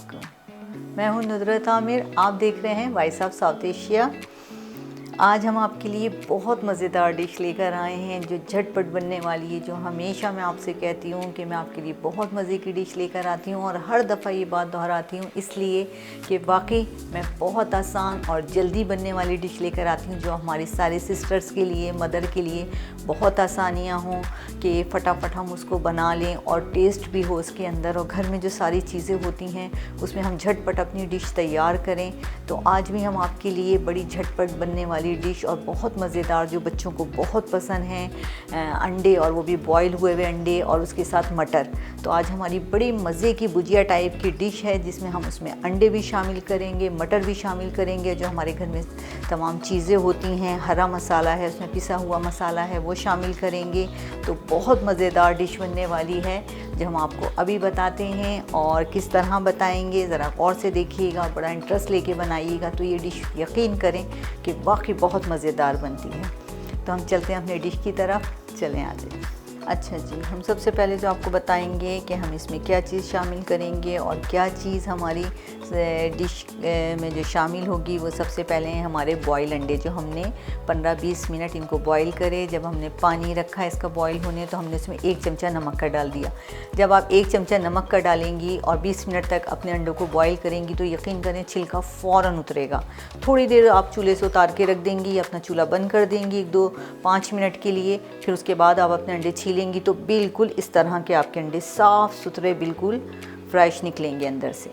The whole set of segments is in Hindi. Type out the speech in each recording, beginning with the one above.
वालेकुम। मैं हूं नुदरत आमिर, आप देख रहे हैं वॉइस ऑफ साउथ एशिया। आज हम आपके लिए बहुत मज़ेदार डिश लेकर आए हैं जो झटपट बनने वाली है। जो हमेशा मैं आपसे कहती हूँ कि मैं आपके लिए बहुत मज़े की डिश लेकर आती हूँ और हर दफ़ा ये बात दोहराती हूँ, इसलिए कि वाकई मैं बहुत आसान और जल्दी बनने वाली डिश लेकर आती हूँ जो हमारी सारे सिस्टर्स के लिए, मदर के लिए बहुत आसानियाँ हों कि फटाफट हम उसको बना लें और टेस्ट भी हो उसके अंदर, और घर में जो सारी चीज़ें होती हैं उसमें हम झटपट अपनी डिश तैयार करें। तो आज भी हम आपके लिए बड़ी झटपट बनने वाली डिश और बहुत मज़ेदार, जो बच्चों को बहुत पसंद हैं, अंडे, और वो भी बॉयल हुए हुए अंडे और उसके साथ मटर। तो आज हमारी बड़ी मज़े की भुजिया टाइप की डिश है जिसमें हम उसमें अंडे भी शामिल करेंगे, मटर भी शामिल करेंगे, जो हमारे घर में तमाम चीज़ें होती हैं, हरा मसाला है, उसमें पिसा हुआ मसाला है, वो शामिल करेंगे। तो बहुत मज़ेदार डिश बनने वाली है जो हम आपको अभी बताते हैं। और किस तरह बताएंगे ज़रा गौर से देखिएगा, बड़ा इंटरेस्ट लेके बनाइएगा, तो ये डिश यकीन करें कि वाकई बहुत मज़ेदार बनती है। तो हम चलते हैं अपने डिश की तरफ, चलें आ जाइए। अच्छा जी, हम सबसे पहले जो आपको बताएंगे कि हम इसमें क्या चीज़ शामिल करेंगे और क्या चीज़ हमारी डिश में जो शामिल होगी। वो सबसे पहले हैं हमारे बॉयल अंडे, जो हमने 15-20 मिनट इनको बॉईल करे। जब हमने पानी रखा है इसका बॉईल होने, तो हमने इसमें 1 चमचा नमक का डाल दिया। जब आप 1 चमचा नमक का डालेंगी और 20 मिनट तक अपने अंडों को बॉईल करेंगी तो यकीन करें छिलका फ़ौरन उतरेगा। थोड़ी देर आप चूल्हे से उतार के रख देंगी, अपना चूल्हा बंद कर देंगी 1-2-5 मिनट के लिए। फिर उसके बाद आप अपने अंडे छीलेंगी तो बिल्कुल इस तरह के आपके अंडे साफ़ सुथरे, बिल्कुल फ्रेश निकलेंगे अंदर से।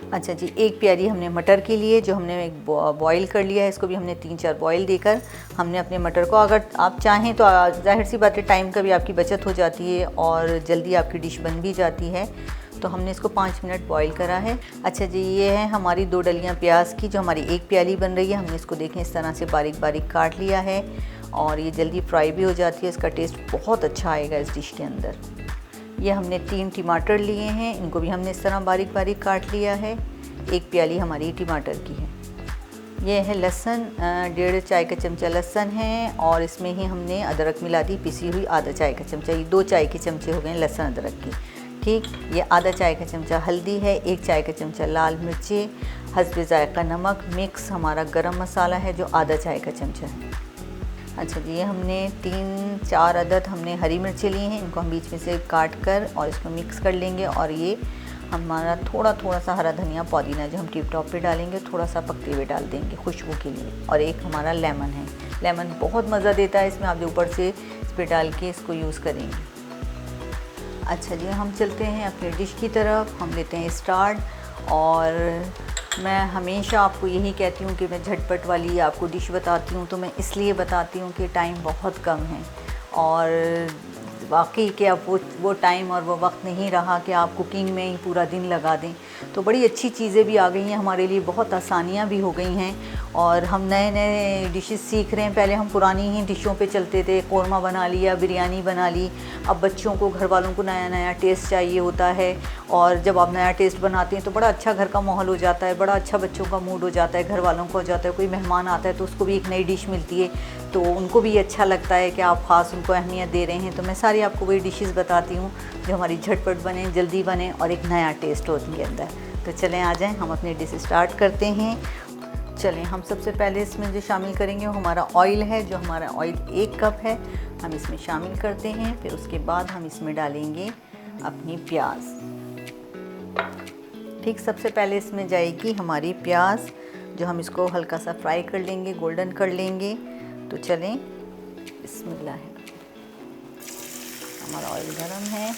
अच्छा जी, एक प्याली हमने मटर के लिए, जो हमने एक बॉईल कर लिया है, इसको भी हमने 3-4 बॉईल देकर हमने अपने मटर को, अगर आप चाहें तो ज़ाहिर सी बात है टाइम का भी आपकी बचत हो जाती है और जल्दी आपकी डिश बन भी जाती है। तो हमने इसको 5 मिनट बॉईल करा है। अच्छा जी, ये है हमारी 2 डलियाँ प्याज की, जो हमारी एक प्याली बन रही है। हमने इसको देखें इस तरह से बारीक बारीक काट लिया है और ये जल्दी फ्राई भी हो जाती है। इसका टेस्ट बहुत अच्छा आएगा इस डिश के अंदर। ये हमने 3 टमाटर लिए हैं, इनको भी हमने इस तरह बारीक बारीक काट लिया है। एक प्याली हमारी टमाटर की है। ये है लहसुन, 1.5 चाय का चमचा लहसुन है और इसमें ही हमने अदरक मिला दी, पिसी हुई आधा चाय का चमचा। ये 2 चाय के चमचे हो गए लहसुन अदरक की। ठीक, ये आधा चाय का चमचा हल्दी है, 1 चाय का चमचा लाल मिर्ची, हस्बे ज़ायक़ा नमक, मिक्स हमारा गरम मसाला है जो आधा चाय का चमचा है। अच्छा जी, ये हमने 3-4 अदद हमने हरी मिर्चें ली हैं, इनको हम बीच में से काट कर और इसको मिक्स कर लेंगे। और ये हमारा थोड़ा सा हरा धनिया पुदीना जो हम टिप टॉप पे डालेंगे, थोड़ा सा पकते हुए डाल देंगे खुशबू के लिए। और एक हमारा लेमन है, लेमन बहुत मज़ा देता है इसमें, आप जो ऊपर से इस पर डाल के इसको यूज़ करेंगे। अच्छा जी, हम चलते हैं अपनी डिश की तरफ, हम लेते हैं स्टार्ट। और मैं हमेशा आपको यही कहती हूँ कि मैं झटपट वाली आपको डिश बताती हूँ, तो मैं इसलिए बताती हूँ कि टाइम बहुत कम है और वाकई कि अब वो टाइम और वो वक्त नहीं रहा कि आप कुकिंग में ही पूरा दिन लगा दें। तो बड़ी अच्छी चीज़ें भी आ गई हैं हमारे लिए, बहुत आसानियाँ भी हो गई हैं और हम नए नए डिशेस सीख रहे हैं। पहले हम पुरानी ही डिशों पे चलते थे, कौरमा बना लिया, बिरयानी बना ली। अब बच्चों को, घर वालों को नया नया टेस्ट चाहिए होता है और जब आप नया टेस्ट बनाते हैं तो बड़ा अच्छा घर का माहौल हो जाता है, बड़ा अच्छा बच्चों का मूड हो जाता है, घर वालों को हो जाता है। कोई मेहमान आता है तो उसको भी एक नई डिश मिलती है तो उनको भी अच्छा लगता है कि आप ख़ास उनको अहमियत दे रहे हैं। तो मैं सारी आपको वही डिशेस बताती हूँ जो हमारी झटपट बने, जल्दी बने और एक नया टेस्ट हो उनके अंदर। तो चलें आ जाएं, हम अपनी डिश स्टार्ट करते हैं। चलें, हम सबसे पहले इसमें जो शामिल करेंगे वो हमारा ऑयल है, जो हमारा ऑयल 1 कप है, हम इसमें शामिल करते हैं। फिर उसके बाद हम इसमें डालेंगे अपनी प्याज। ठीक, सबसे पहले इसमें जाएगी हमारी प्याज, जो हम इसको हल्का सा फ्राई कर लेंगे, गोल्डन कर लेंगे। तो चलें, बिस्मिल्लाह है। हमारा ऑयल गरम है,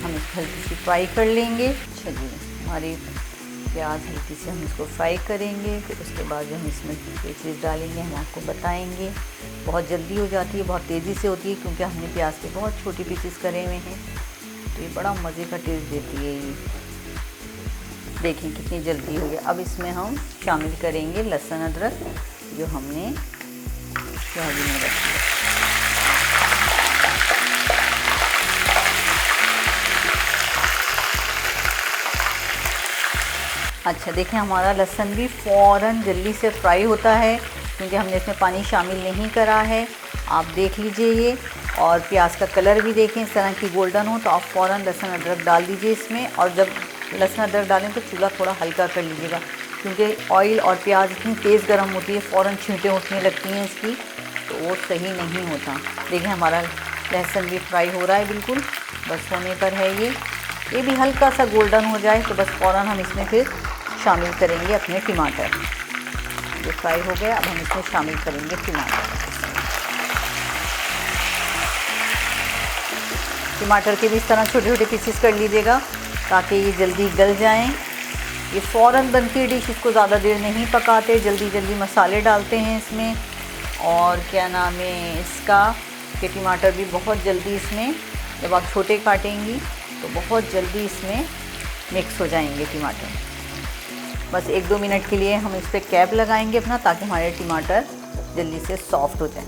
हम इसको हल्की सी फ्राई कर लेंगे। अच्छा जी, हमारी प्याज हल्की से हम इसको फ्राई करेंगे। फिर उसके बाद जो हम इसमें ये चीज़ डालेंगे हम आपको बताएंगे। बहुत जल्दी हो जाती है, बहुत तेज़ी से होती है क्योंकि हमने प्याज के बहुत छोटे पीसेस करे हुए हैं, तो ये बड़ा मज़े का टेस्ट देती है ये। देखें कितनी जल्दी हो गया। अब इसमें हम शामिल करेंगे लहसुन अदरक जो हमने प्याजी में रख दिया। अच्छा देखें, हमारा लहसुन भी फ़ौरन जल्दी से फ्राई होता है क्योंकि हमने इसमें पानी शामिल नहीं करा है। आप देख लीजिए ये, और प्याज का कलर भी देखें इस तरह की गोल्डन हो तो आप फ़ौरन लहसुन अदरक डाल दीजिए इसमें। और जब लहसुन अदरक डालें तो चूल्हा थोड़ा हल्का कर लीजिएगा, क्योंकि ऑयल और प्याज इतनी तेज़ गर्म होती है, फ़ौरन छींटें उठने लगती हैं इसकी, तो वो सही नहीं होता। देखिए हमारा लहसुन भी फ्राई हो रहा है, बिल्कुल बस होने पर है ये भी हल्का सा गोल्डन हो जाए तो बस फ़ौरन हम इसमें फिर शामिल करेंगे अपने टमाटर। ये फ्राई हो गया, अब हम इसमें शामिल करेंगे टमाटर के भी इस तरह छोटे छोटे पीसेस कर लीजिएगा ताकि ये जल्दी गल जाएं। ये फ़ौरन बनती डिश, इसको ज़्यादा देर नहीं पकाते, जल्दी जल्दी मसाले डालते हैं इसमें। और क्या नाम है इसका कि टमाटर भी बहुत जल्दी इसमें, जब आप छोटे काटेंगी तो बहुत जल्दी इसमें मिक्स हो जाएंगे टमाटर। बस 1-2 मिनट के लिए हम इस पर कैप लगाएंगे अपना, ताकि हमारे टमाटर जल्दी से सॉफ्ट हो जाए।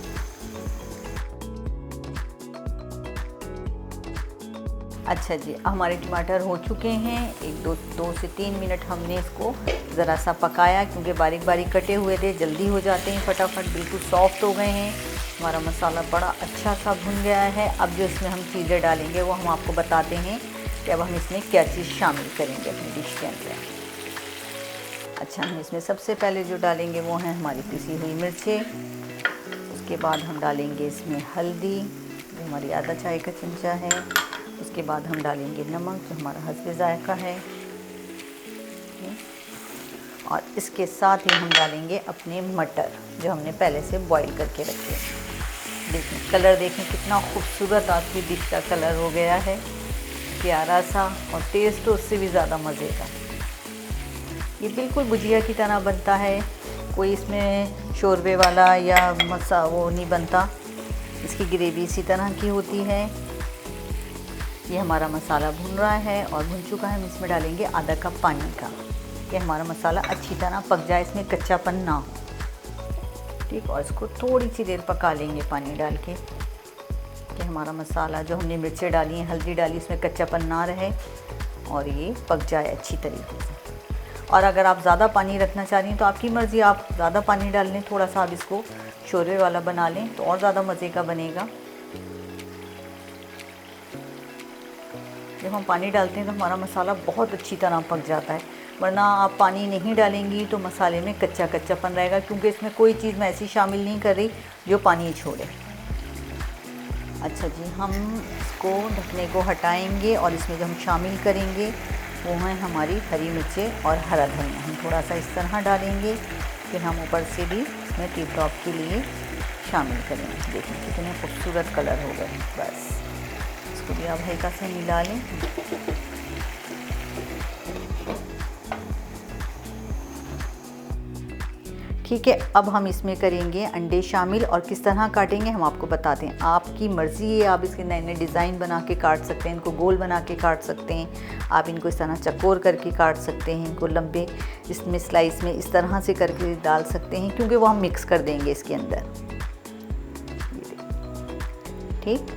अच्छा जी, हमारे टमाटर हो चुके हैं। 2 से 3 मिनट हमने इसको ज़रा सा पकाया, क्योंकि बारीक बारीक कटे हुए थे, जल्दी हो जाते हैं फटाफट, बिल्कुल सॉफ्ट हो गए हैं। हमारा मसाला बड़ा अच्छा सा भुन गया है। अब जो इसमें हम चीज़ें डालेंगे वो हम आपको बताते हैं कि अब हम इसमें क्या चीज़ शामिल करेंगे अपनी डिश के अंदर। अच्छा, हम इसमें सबसे पहले जो डालेंगे वो है हमारी पिसी हुई मिर्चें। उसके बाद हम डालेंगे इसमें हल्दी, जो हमारी आधा चाय का चमचा है। उसके बाद हम डालेंगे नमक, जो हमारा हस्बे जायका है। और इसके साथ ही हम डालेंगे अपने मटर, जो हमने पहले से बॉईल करके रखे हैं। देखें कलर, देखें कितना खूबसूरत आपकी डिश का कलर हो गया है, प्यारा सा, और टेस्ट तो उससे भी ज़्यादा मज़े का। ये बिल्कुल भुजिया की तरह बनता है, कोई इसमें शोरबे वाला या वो नहीं बनता। इसकी ग्रेवी इसी तरह की होती है। ये हमारा मसाला भुन रहा है और भुन चुका है। हम इसमें डालेंगे आधा कप पानी का, कि हमारा मसाला अच्छी तरह पक जाए, इसमें कच्चापन ना हो। ठीक, और इसको थोड़ी सी देर पका लेंगे पानी डाल के, कि हमारा मसाला, जो हमने मिर्चें डाली हैं, हल्दी डाली, इसमें कच्चापन ना रहे और ये पक जाए अच्छी तरीके से। और अगर आप ज़्यादा पानी रखना चाह रही हैं तो आपकी मर्ज़ी, आप ज़्यादा पानी डाल लें, थोड़ा सा आप इसको शोरबे वाला बना लें तो और ज़्यादा मज़े का बनेगा। जब हम पानी डालते हैं तो हमारा मसाला बहुत अच्छी तरह पक जाता है, वरना आप पानी नहीं डालेंगी तो मसाले में कच्चा कच्चापन रहेगा, क्योंकि इसमें कोई चीज़ मैं ऐसी शामिल नहीं कर रही जो पानी छोड़े। अच्छा जी, हम इसको ढकने को हटाएंगे और इसमें जो हम शामिल करेंगे वो हैं हमारी हरी मिर्चें और हरा धनिया। हम थोड़ा सा इस तरह डालेंगे, फिर हम ऊपर से भी इसमें टिप टॉप के लिए शामिल करेंगे। देखिए कितने खूबसूरत कलर हो गए। बस इसको भी आप हल्का से मिला लें। ठीक है, अब हम इसमें करेंगे अंडे शामिल, और किस तरह काटेंगे हम आपको बताते हैं। आपकी मर्ज़ी है, आप इसके नए नए डिज़ाइन बना के काट सकते हैं, इनको गोल बना के काट सकते हैं, आप इनको इस तरह चकोर करके काट सकते हैं, इनको लंबे इसमें स्लाइस में इस तरह से करके डाल सकते हैं, क्योंकि वो हम मिक्स कर देंगे इसके अंदर। ठीक,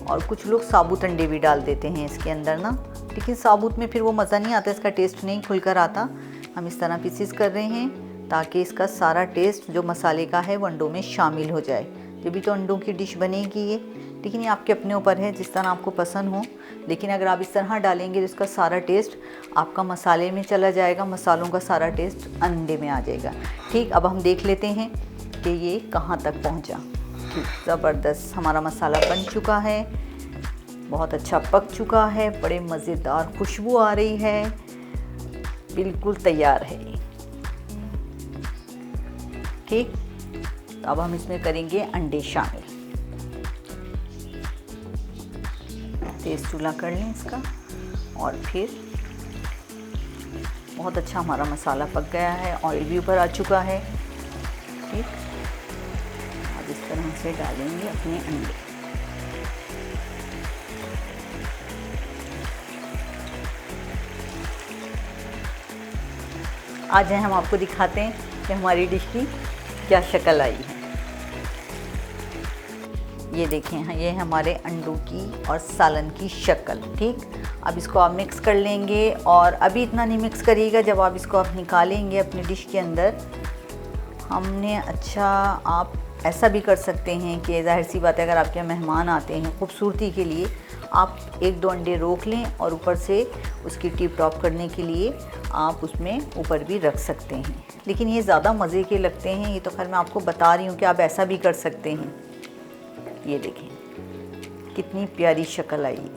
और कुछ लोग साबुत अंडे भी डाल देते हैं इसके अंदर ना, लेकिन साबुत में फिर वो मज़ा नहीं आता, इसका टेस्ट नहीं खुलकर आता। हम इस तरह पीसेस कर रहे हैं ताकि इसका सारा टेस्ट जो मसाले का है वो अंडों में शामिल हो जाए। जब भी तो अंडों की डिश बनेगी ये, लेकिन ये आपके अपने ऊपर है, जिस तरह आपको पसंद हो। लेकिन अगर आप इस तरह डालेंगे तो इसका सारा टेस्ट आपका मसाले में चला जाएगा, मसालों का सारा टेस्ट अंडे में आ जाएगा। ठीक, अब हम देख लेते हैं कि ये कहाँ तक पहुँचा। ठीक, ज़बरदस्त हमारा मसाला बन चुका है, बहुत अच्छा पक चुका है, बड़े मज़ेदार खुशबू आ रही है, बिल्कुल तैयार है। ठीक, तो अब हम इसमें करेंगे अंडे शामिल। तेज़ चूल्हा कर लें इसका, और फिर बहुत अच्छा हमारा मसाला पक गया है, ऑयल भी ऊपर आ चुका है। ठीक, अब इस तरह से डालेंगे अपने अंडे। आज हम आपको दिखाते हैं कि हमारी डिश की क्या शक्ल आई है। ये देखें, हाँ, ये हमारे अंडों की और सालन की शक्ल। ठीक, अब इसको आप मिक्स कर लेंगे, और अभी इतना नहीं मिक्स करिएगा, जब आप इसको आप निकालेंगे अपनी डिश के अंदर, हमने अच्छा आप ऐसा भी कर सकते हैं कि ज़ाहिर सी बात है, अगर आपके यहाँ मेहमान आते हैं खूबसूरती के लिए, आप 1-2 अंडे रोक लें और ऊपर से उसकी टिप टॉप करने के लिए आप उसमें ऊपर भी रख सकते हैं। लेकिन ये ज़्यादा मज़े के लगते हैं। ये तो खैर मैं आपको बता रही हूँ कि आप ऐसा भी कर सकते हैं। ये देखें कितनी प्यारी शक्ल आई।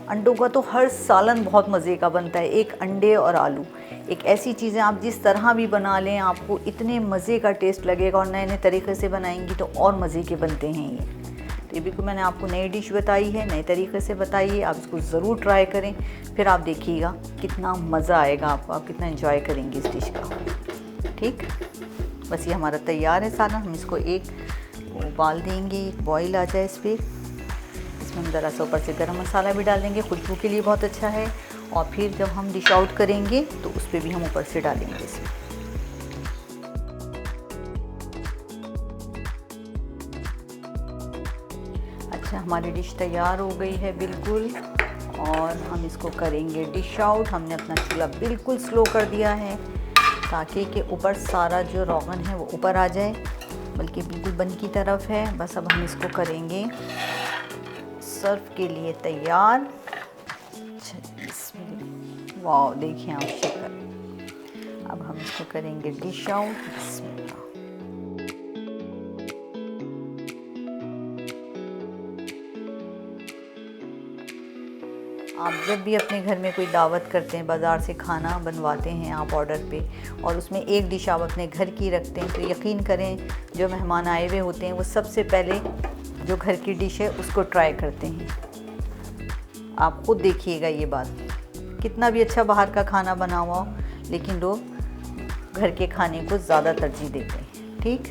अंडों का तो हर सालन बहुत मज़े का बनता है। एक अंडे और आलू, एक ऐसी चीज़ें आप जिस तरह भी बना लें आपको इतने मज़े का टेस्ट लगेगा, और नए नए तरीके से बनाएंगी तो और मज़े के बनते हैं ये। तो ये बिल्कुल मैंने आपको नई डिश बताई है, नए तरीके से बताई है। आप इसको ज़रूर ट्राई करें, फिर आप देखिएगा कितना मज़ा आएगा आपको, आप कितना एंजॉय करेंगे इस डिश का। ठीक, बस ये हमारा तैयार है सालन। हम इसको एक उबाल देंगे, एक बॉईल आ जाए इस पर। इसमें हम ज़रा सा ऊपर से गरम मसाला भी डाल देंगे, खुशबू के लिए बहुत अच्छा है। और फिर जब हम डिश आउट करेंगे तो उस पर भी हम ऊपर से डालेंगे इसमें। अच्छा, हमारी डिश तैयार हो गई है बिल्कुल, और हम इसको करेंगे डिश आउट। हमने अपना चूल्हा बिल्कुल स्लो कर दिया है ताकि कि ऊपर सारा जो रोगन है वो ऊपर आ जाए, बल्कि बिल्कुल बन की तरफ है। बस अब हम इसको करेंगे सर्व के लिए तैयार। वाह, देखिए आप शक्ल। अब हम इसको करेंगे डिश आउट। बिस्मिल्लाह। आप जब भी अपने घर में कोई दावत करते हैं, बाज़ार से खाना बनवाते हैं आप ऑर्डर पे, और उसमें एक डिश आप अपने घर की रखते हैं, तो यकीन करें जो मेहमान आए हुए होते हैं वो सबसे पहले जो घर की डिश है उसको ट्राई करते हैं। आप खुद देखिएगा ये बात, कितना भी अच्छा बाहर का खाना बना हुआ हो, लेकिन लोग घर के खाने को ज़्यादा तरजीह देते हैं। ठीक,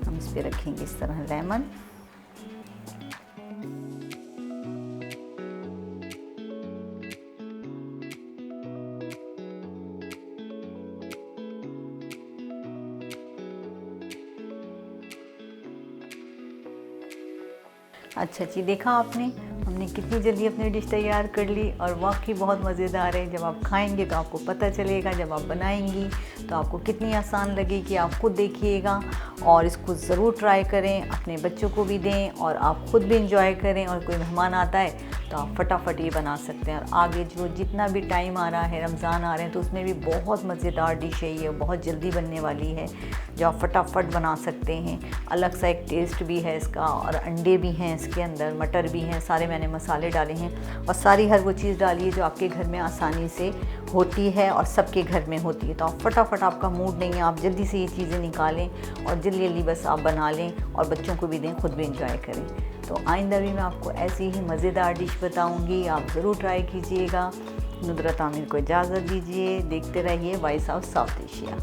हम इस पर रखेंगे इस तरह लेमन। अच्छा जी, देखा आपने हमने कितनी जल्दी अपनी डिश तैयार कर ली, और वाकई बहुत मज़ेदार है। जब आप खाएंगे तो आपको पता चलेगा, जब आप बनाएंगी तो आपको कितनी आसान लगेगी। आप खुद देखिएगा और इसको ज़रूर ट्राई करें, अपने बच्चों को भी दें और आप खुद भी इंजॉय करें। और कोई मेहमान आता है तो आप फटाफट ये बना सकते हैं। और आगे जो जितना भी टाइम आ रहा है, रमज़ान आ रहे हैं, तो उसमें भी बहुत मज़ेदार डिश है ये, बहुत जल्दी बनने वाली है, जो आप फटाफट बना सकते हैं। अलग सा एक टेस्ट भी है इसका, और अंडे भी हैं इसके अंदर, मटर भी हैं, सारे मैंने मसाले डाले हैं, और सारी हर वो चीज़ डाली है जो आपके घर में आसानी से होती है और सबके घर में होती है। तो आप फटाफट, आपका मूड नहीं है, आप जल्दी से ये चीज़ें निकालें और जल्दी जल्दी बस आप बना लें और बच्चों को भी दें, खुद भी इंजॉय करें। तो आइंदा भी मैं आपको ऐसी ही मज़ेदार डिश बताऊंगी, आप ज़रूर ट्राई कीजिएगा। नुदरत आमिर को इजाज़त दीजिए, देखते रहिए वॉइस ऑफ साउथ एशिया।